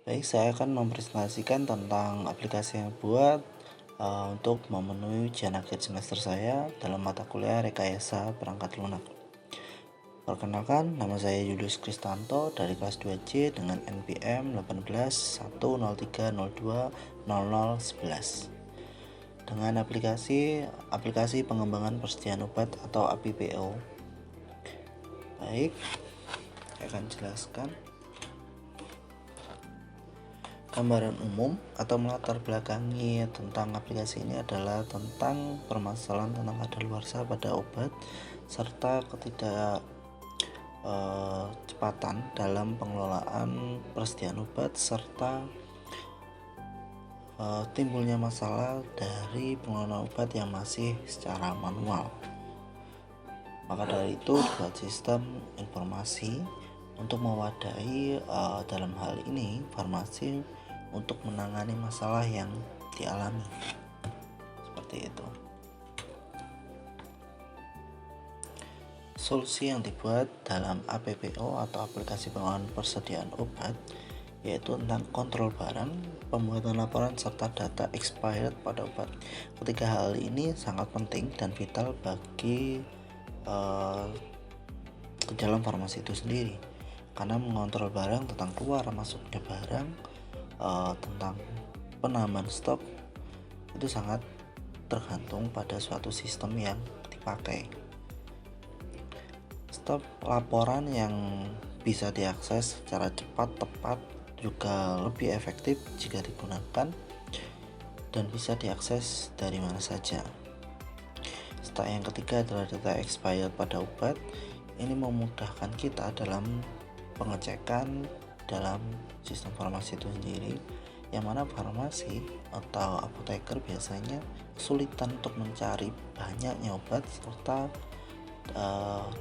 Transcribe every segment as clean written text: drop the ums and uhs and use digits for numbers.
Baik, saya akan mempresentasikan tentang aplikasi yang buat untuk memenuhi ujian akhir semester saya dalam mata kuliah rekayasa perangkat lunak. Perkenalkan, nama saya Julius Kristanto dari kelas 2C dengan NPM 18.103.02.0011 dengan aplikasi pengembangan persediaan obat atau APPO. Baik, saya akan jelaskan. Gambaran umum atau melatar belakangi tentang aplikasi ini adalah tentang permasalahan tentang kadaluarsa pada obat serta ketidakcepatan dalam pengelolaan persediaan obat serta timbulnya masalah dari pengelolaan obat yang masih secara manual. Maka dari itu dibuat sistem informasi untuk mewadahi dalam hal ini farmasi untuk menangani masalah yang dialami, seperti itu. Solusi yang dibuat dalam APPO atau aplikasi pengelolaan persediaan obat yaitu tentang kontrol barang, pembuatan laporan serta data expired pada obat. Ketiga hal ini sangat penting dan vital bagi ke dalam farmasi itu sendiri, karena mengontrol barang tentang keluar masuknya barang, tentang penambahan stok itu sangat tergantung pada suatu sistem yang dipakai. Stok laporan yang bisa diakses secara cepat, tepat, juga lebih efektif jika digunakan dan bisa diakses dari mana saja. Stok yang ketiga adalah data expired pada obat. Ini memudahkan kita dalam pengecekan dalam sistem farmasi itu sendiri, yang mana farmasi atau apoteker biasanya kesulitan untuk mencari banyaknya obat serta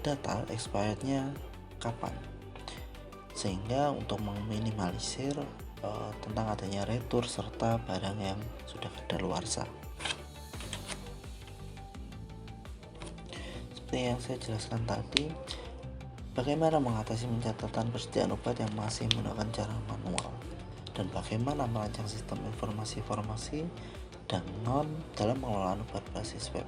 data expirednya kapan, sehingga untuk meminimalisir tentang adanya retur serta barang yang sudah kadaluarsa. Seperti yang saya jelaskan tadi, bagaimana mengatasi pencatatan persediaan obat yang masih menggunakan cara manual, dan bagaimana merancang sistem informasi farmasi dan non dalam pengelolaan obat berbasis web.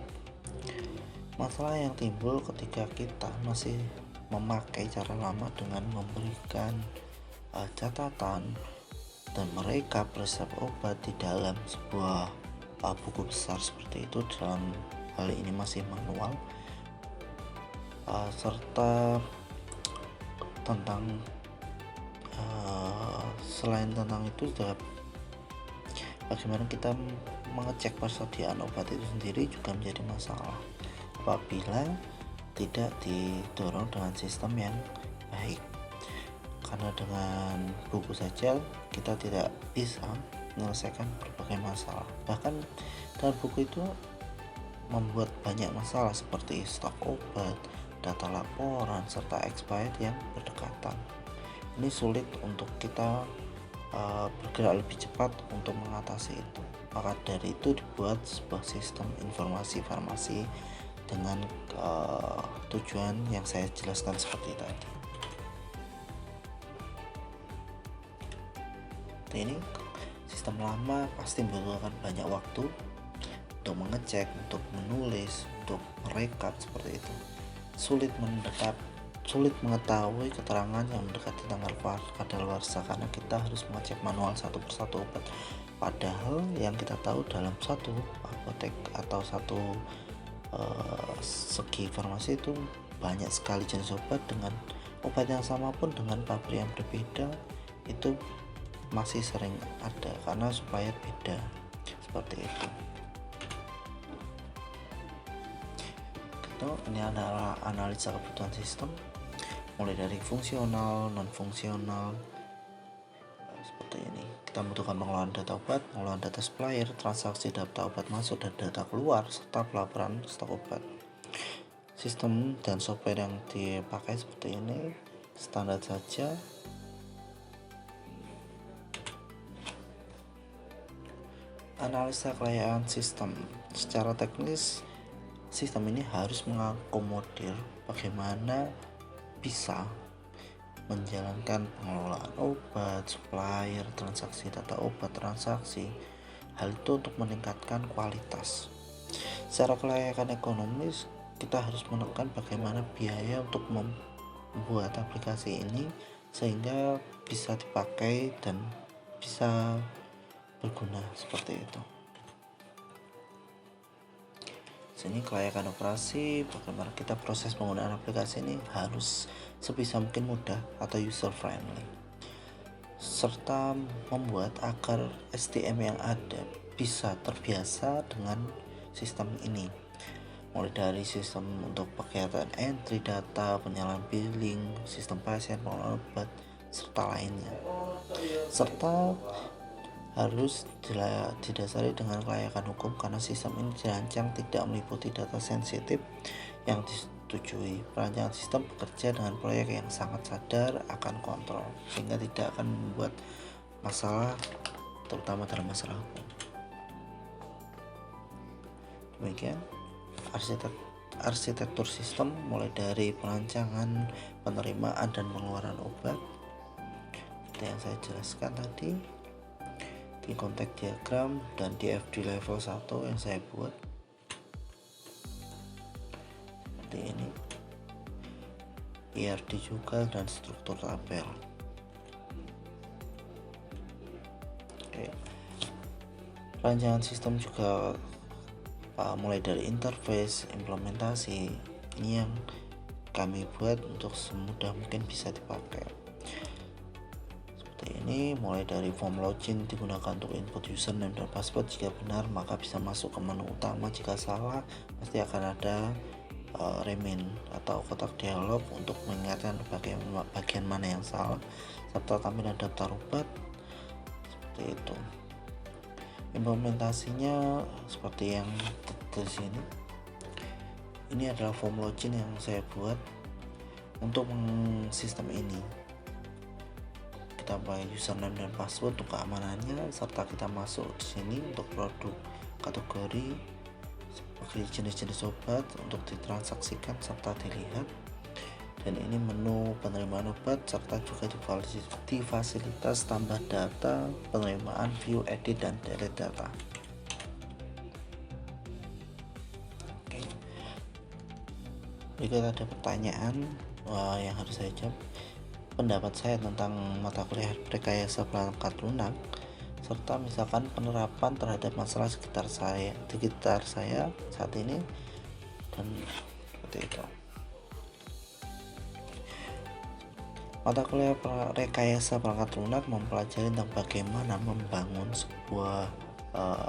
Masalah yang timbul ketika kita masih memakai cara lama dengan memberikan catatan dan merekap resep obat di dalam sebuah buku besar seperti itu, dalam hal ini masih manual, serta tentang selain tentang itu juga bagaimana kita mengecek persediaan obat itu sendiri juga menjadi masalah apabila tidak didorong dengan sistem yang baik, karena dengan buku saja kita tidak bisa menyelesaikan berbagai masalah. Bahkan dalam buku itu membuat banyak masalah seperti stok obat, data laporan, serta expired yang berdekatan. Ini sulit untuk kita bergerak lebih cepat untuk mengatasi itu. Maka dari itu dibuat sebuah sistem informasi farmasi dengan tujuan yang saya jelaskan seperti tadi. Ini sistem lama pasti membutuhkan banyak waktu untuk mengecek, untuk menulis, untuk merekap seperti itu. Sulit mengetahui keterangan yang mendekati tanggal kadaluarsa karena kita harus mengecek manual satu persatu obat. Padahal yang kita tahu dalam satu apotek atau satu segi farmasi itu banyak sekali jenis obat dengan obat yang sama pun dengan pabrik yang berbeda, itu masih sering ada karena supaya beda seperti itu. Ini adalah analisa kebutuhan sistem mulai dari fungsional, non fungsional seperti ini. Kita membutuhkan pengelolaan data obat, pengelolaan data supplier, transaksi data obat masuk dan data keluar, serta pelaporan stok obat. Sistem dan software yang dipakai seperti ini standar saja. Analisa kelayakan sistem. Secara teknis, sistem ini harus mengakomodir bagaimana bisa menjalankan pengelolaan obat, supplier, transaksi data obat, transaksi. Hal itu untuk meningkatkan kualitas. Secara kelayakan ekonomis, kita harus menekan bagaimana biaya untuk membuat aplikasi ini sehingga bisa dipakai dan bisa berguna seperti itu. Sini kelayakan operasi, bagaimana kita proses penggunaan aplikasi ini harus sebisa mungkin mudah atau user friendly, serta membuat agar SDM yang ada bisa terbiasa dengan sistem ini, mulai dari sistem untuk kegiatan entry data, penyaluran billing, sistem pasien, pengelolaan obat, serta lainnya, serta harus didasari dengan kelayakan hukum karena sistem ini dirancang tidak meliputi data sensitif yang disetujui. Perancangan sistem bekerja dengan proyek yang sangat sadar akan kontrol sehingga tidak akan membuat masalah, terutama dalam masalah hukum. Demikian arsitektur sistem mulai dari perancangan, penerimaan dan pengeluaran obat seperti yang saya jelaskan tadi di konteks diagram dan di FD level 1 yang saya buat seperti ini, IRD juga dan struktur tabel. Oke. Rancangan sistem juga mulai dari interface, implementasi, ini yang kami buat untuk semudah mungkin bisa dipakai. Ini mulai dari form login digunakan untuk input username dan password. Jika benar maka bisa masuk ke menu utama, jika salah pasti akan ada remain atau kotak dialog untuk mengingatkan bagian mana yang salah, serta tampilan daftar obat seperti itu. Implementasinya seperti yang di sini. Ini adalah form login yang saya buat untuk sistem ini. Kita pakai username dan password untuk keamanannya, serta kita masuk di sini untuk produk, kategori, sebagai jenis-jenis obat untuk ditransaksikan serta dilihat, dan ini menu penerimaan obat serta juga di fasilitas tambah data, penerimaan, view, edit dan delete data. Oke. Jika ada pertanyaan yang harus saya jawab, pendapat saya tentang mata kuliah rekayasa perangkat lunak, serta misalkan penerapan terhadap masalah sekitar saya saat ini, dan seperti itu. Mata kuliah rekayasa perangkat lunak mempelajari tentang bagaimana membangun sebuah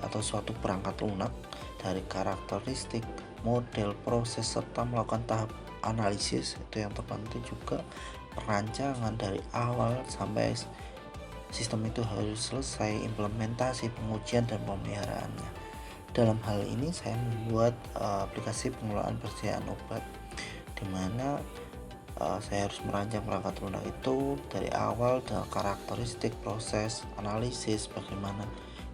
atau suatu perangkat lunak dari karakteristik, model, proses, serta melakukan tahap analisis. Itu yang terpenting juga, perancangan dari awal sampai sistem itu harus selesai, implementasi, pengujian dan pemeliharaannya. Dalam hal ini saya membuat aplikasi pengelolaan persediaan obat, di mana saya harus merancang perangkat lunak itu dari awal dengan karakteristik, proses, analisis, bagaimana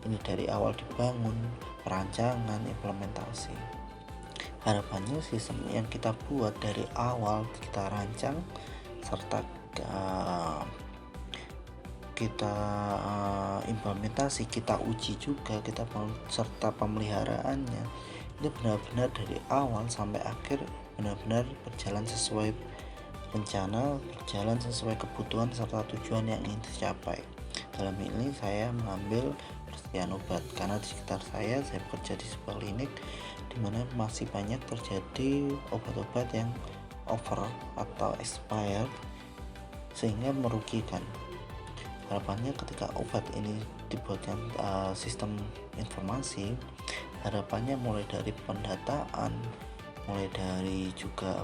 ini dari awal dibangun, perancangan, implementasi. Harapannya sistem yang kita buat dari awal kita rancang serta kita implementasi, kita uji juga, kita serta pemeliharaannya itu benar-benar dari awal sampai akhir benar-benar berjalan sesuai rencana, berjalan sesuai kebutuhan serta tujuan yang ingin dicapai. Dalam ini saya mengambil persediaan obat karena di sekitar saya bekerja di sebuah klinik di mana masih banyak terjadi obat-obat yang over atau expired sehingga merugikan. Harapannya ketika obat ini dibuatkan sistem informasi, harapannya mulai dari pendataan, mulai dari juga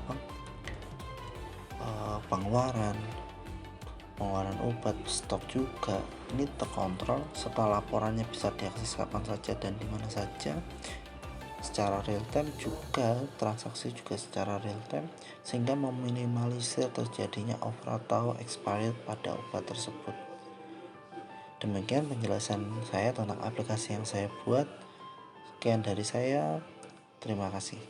pengeluaran obat, stok juga ini terkontrol, serta laporannya bisa diakses kapan saja dan di mana saja secara real time, juga transaksi juga secara real time, sehingga meminimalisir terjadinya over atau expired pada obat tersebut. Demikian penjelasan saya tentang aplikasi yang saya buat. Sekian dari saya, terima kasih.